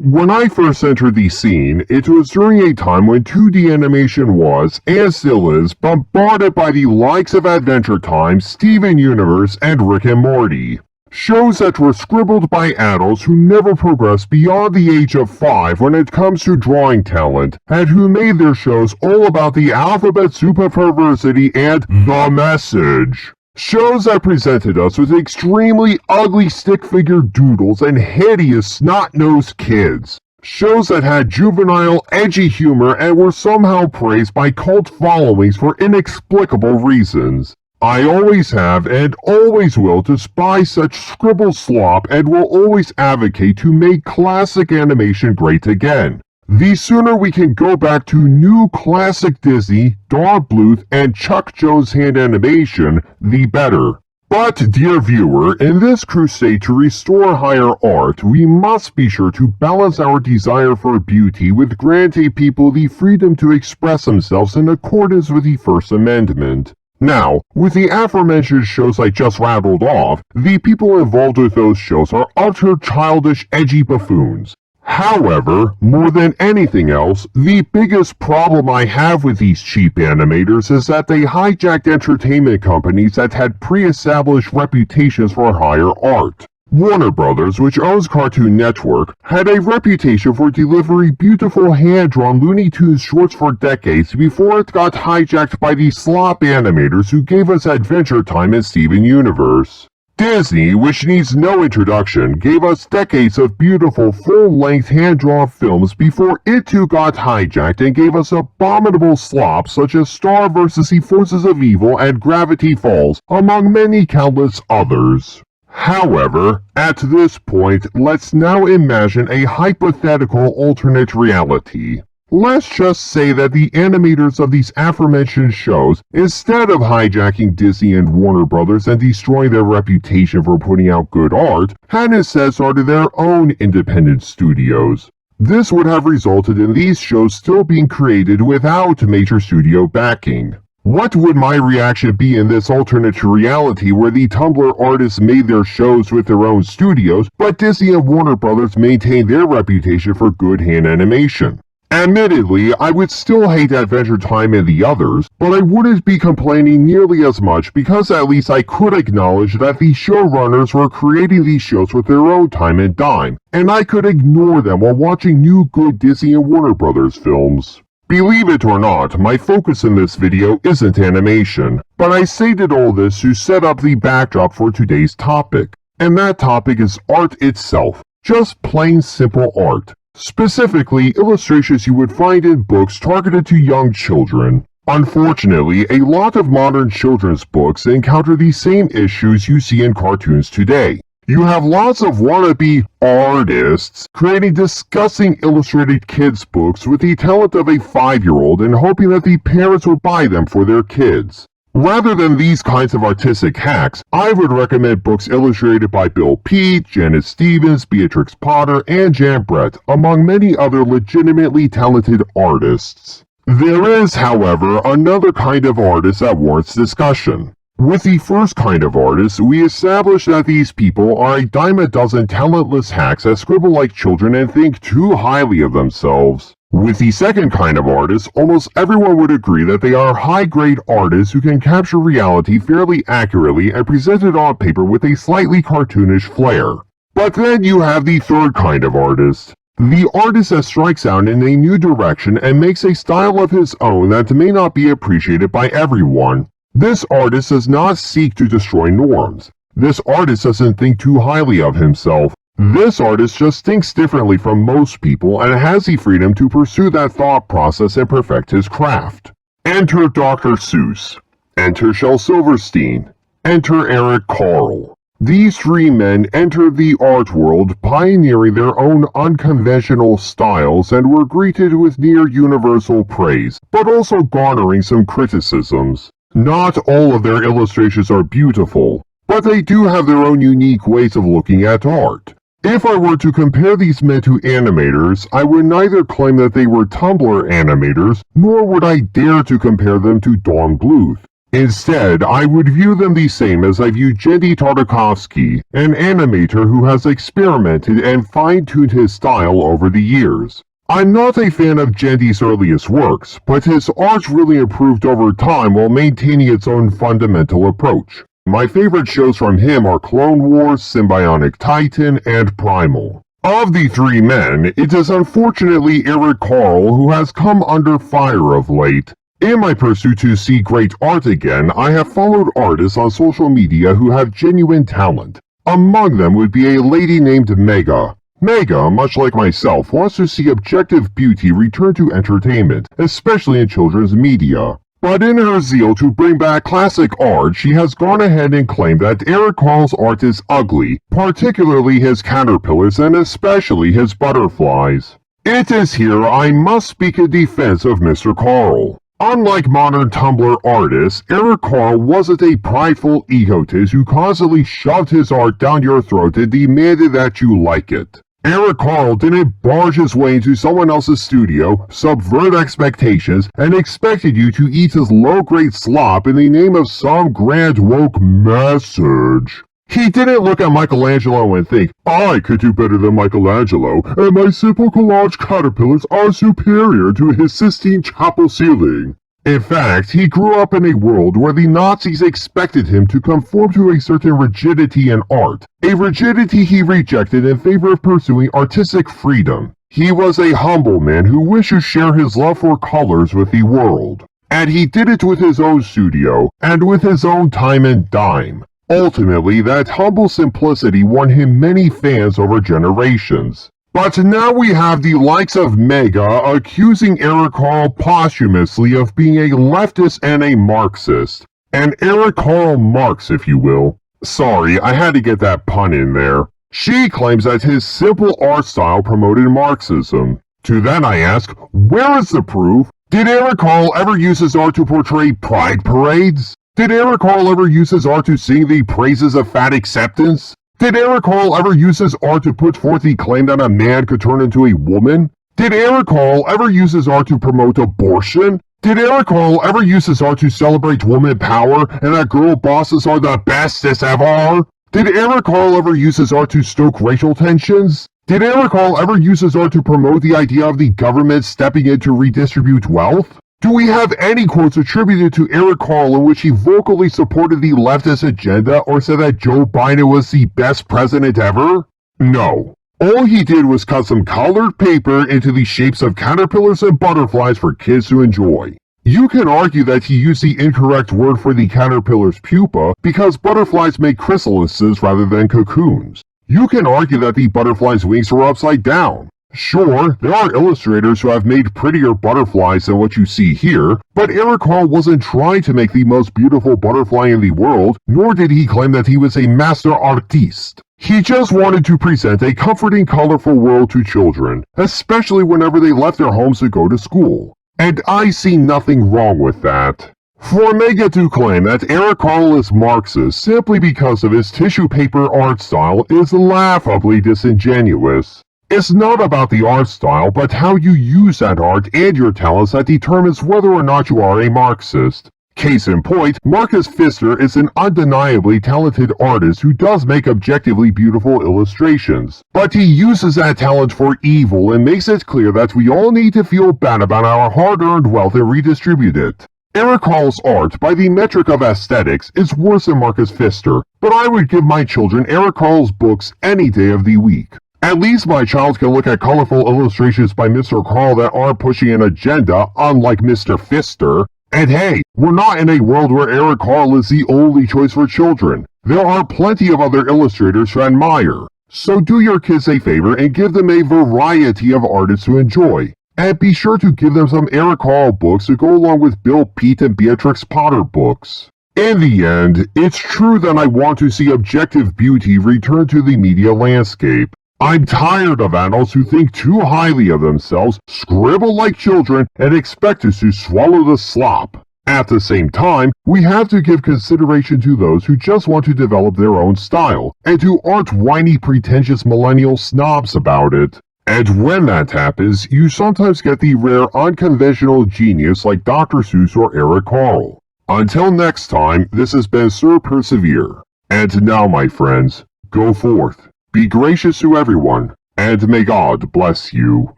when I first entered the scene, it was during a time when 2D animation was, and still is, bombarded by the likes of Adventure Time, Steven Universe, and Rick and Morty. Shows that were scribbled by adults who never progressed beyond the age of 5 when it comes to drawing talent, and who made their shows all about the alphabet soup of perversity and the message. Shows that presented us with extremely ugly stick figure doodles and hideous snot-nosed kids. Shows that had juvenile, edgy humor and were somehow praised by cult followings for inexplicable reasons. I always have and always will despise such scribble slop and will always advocate to make classic animation great again. The sooner we can go back to new classic Disney, Don Bluth, and Chuck Jones hand animation, the better. But, dear viewer, in this crusade to restore higher art, we must be sure to balance our desire for beauty with granting people the freedom to express themselves in accordance with the First Amendment. Now, with the aforementioned shows I just rattled off, the people involved with those shows are utter childish, edgy buffoons. However, more than anything else, the biggest problem I have with these cheap animators is that they hijacked entertainment companies that had pre-established reputations for higher art. Warner Brothers, which owns Cartoon Network, had a reputation for delivering beautiful hand-drawn Looney Tunes shorts for decades before it got hijacked by the slop animators who gave us Adventure Time and Steven Universe. Disney, which needs no introduction, gave us decades of beautiful full-length hand-drawn films before it too got hijacked and gave us abominable slops such as Star vs. the Forces of Evil and Gravity Falls, among many countless others. However, at this point, let's now imagine a hypothetical alternate reality. Let's just say that the animators of these aforementioned shows, instead of hijacking Disney and Warner Brothers and destroying their reputation for putting out good art, had instead started their own independent studios. This would have resulted in these shows still being created without major studio backing. What would my reaction be in this alternate reality where the Tumblr artists made their shows with their own studios, but Disney and Warner Brothers maintained their reputation for good hand animation? Admittedly, I would still hate Adventure Time and the others, but I wouldn't be complaining nearly as much because at least I could acknowledge that the showrunners were creating these shows with their own time and dime, and I could ignore them while watching new good Disney and Warner Brothers films. Believe it or not, my focus in this video isn't animation, but I stated all this to set up the backdrop for today's topic. And that topic is art itself. Just plain simple art. Specifically, illustrations you would find in books targeted to young children. Unfortunately, a lot of modern children's books encounter the same issues you see in cartoons today. You have lots of wannabe artists creating disgusting illustrated kids' books with the talent of a 5-year-old and hoping that the parents will buy them for their kids. Rather than these kinds of artistic hacks, I would recommend books illustrated by Bill Peet, Janet Stevens, Beatrix Potter, and Jan Brett, among many other legitimately talented artists. There is, however, another kind of artist that warrants discussion. With the first kind of artists, we establish that these people are a dime a dozen talentless hacks that scribble like children and think too highly of themselves. With the second kind of artists, almost everyone would agree that they are high-grade artists who can capture reality fairly accurately and present it on paper with a slightly cartoonish flair. But then you have the third kind of artist. The artist that strikes out in a new direction and makes a style of his own that may not be appreciated by everyone. This artist does not seek to destroy norms. This artist doesn't think too highly of himself. This artist just thinks differently from most people and has the freedom to pursue that thought process and perfect his craft. Enter Dr. Seuss. Enter Shel Silverstein. Enter Eric Carle. These three men entered the art world pioneering their own unconventional styles and were greeted with near universal praise, but also garnering some criticisms. Not all of their illustrations are beautiful, but they do have their own unique ways of looking at art. If I were to compare these men to animators, I would neither claim that they were Tumblr animators, nor would I dare to compare them to Don Bluth. Instead, I would view them the same as I view Genndy Tartakovsky, an animator who has experimented and fine-tuned his style over the years. I'm not a fan of Genndy's earliest works, but his art really improved over time while maintaining its own fundamental approach. My favorite shows from him are Clone Wars, Symbionic Titan, and Primal. Of the three men, it is unfortunately Eric Carle who has come under fire of late. In my pursuit to see great art again, I have followed artists on social media who have genuine talent. Among them would be a lady named Mega. Mega, much like myself, wants to see objective beauty return to entertainment, especially in children's media. But in her zeal to bring back classic art, she has gone ahead and claimed that Eric Carle's art is ugly, particularly his caterpillars and especially his butterflies. It is here I must speak in defense of Mr. Carle. Unlike modern Tumblr artists, Eric Carle wasn't a prideful egotist who constantly shoved his art down your throat and demanded that you like it. Eric Carle didn't barge his way into someone else's studio, subvert expectations, and expected you to eat his low-grade slop in the name of some grand woke message. He didn't look at Michelangelo and think, I could do better than Michelangelo, and my simple collage caterpillars are superior to his Sistine Chapel ceiling. In fact, he grew up in a world where the Nazis expected him to conform to a certain rigidity in art, a rigidity he rejected in favor of pursuing artistic freedom. He was a humble man who wished to share his love for colors with the world. And he did it with his own studio, and with his own time and dime. Ultimately, that humble simplicity won him many fans over generations. But now we have the likes of Mega accusing Eric Carle posthumously of being a leftist and a Marxist. An Eric Carle Marx, if you will. Sorry, I had to get that pun in there. She claims that his simple art style promoted Marxism. To that I ask, where is the proof? Did Eric Carle ever use his art to portray pride parades? Did Eric Carle ever use his art to sing the praises of fat acceptance? Did Eric Carle ever use his art to put forth the claim that a man could turn into a woman? Did Eric Carle ever use his art to promote abortion? Did Eric Carle ever use his art to celebrate woman power and that girl bosses are the bestest ever? Did Eric Carle ever use his art to stoke racial tensions? Did Eric Carle ever use his art to promote the idea of the government stepping in to redistribute wealth? Do we have any quotes attributed to Eric Carle in which he vocally supported the leftist agenda or said that Joe Biden was the best president ever? No. All he did was cut some colored paper into the shapes of caterpillars and butterflies for kids to enjoy. You can argue that he used the incorrect word for the caterpillar's pupa because butterflies make chrysalises rather than cocoons. You can argue that the butterfly's wings were upside down. Sure, there are illustrators who have made prettier butterflies than what you see here, but Eric Carle wasn't trying to make the most beautiful butterfly in the world, nor did he claim that he was a master artiste. He just wanted to present a comforting, colorful world to children, especially whenever they left their homes to go to school. And I see nothing wrong with that. For Mega to claim that Eric Carle is Marxist simply because of his tissue paper art style is laughably disingenuous. It's not about the art style, but how you use that art and your talents that determines whether or not you are a Marxist. Case in point, Marcus Pfister is an undeniably talented artist who does make objectively beautiful illustrations. But he uses that talent for evil and makes it clear that we all need to feel bad about our hard-earned wealth and redistribute it. Eric Carle's art, by the metric of aesthetics, is worse than Marcus Pfister, but I would give my children Eric Carle's books any day of the week. At least my child can look at colorful illustrations by Mr. Carle that aren't pushing an agenda, unlike Mr. Pfister. And hey, we're not in a world where Eric Carle is the only choice for children. There are plenty of other illustrators to admire. So do your kids a favor and give them a variety of artists to enjoy. And be sure to give them some Eric Carle books to go along with Bill Pete and Beatrix Potter books. In the end, it's true that I want to see objective beauty return to the media landscape. I'm tired of adults who think too highly of themselves, scribble like children, and expect us to swallow the slop. At the same time, we have to give consideration to those who just want to develop their own style, and who aren't whiny, pretentious millennial snobs about it. And when that happens, you sometimes get the rare, unconventional genius like Dr. Seuss or Eric Carle. Until next time, this has been Sir Persevere. And now, my friends, go forth, be gracious to everyone, and may God bless you.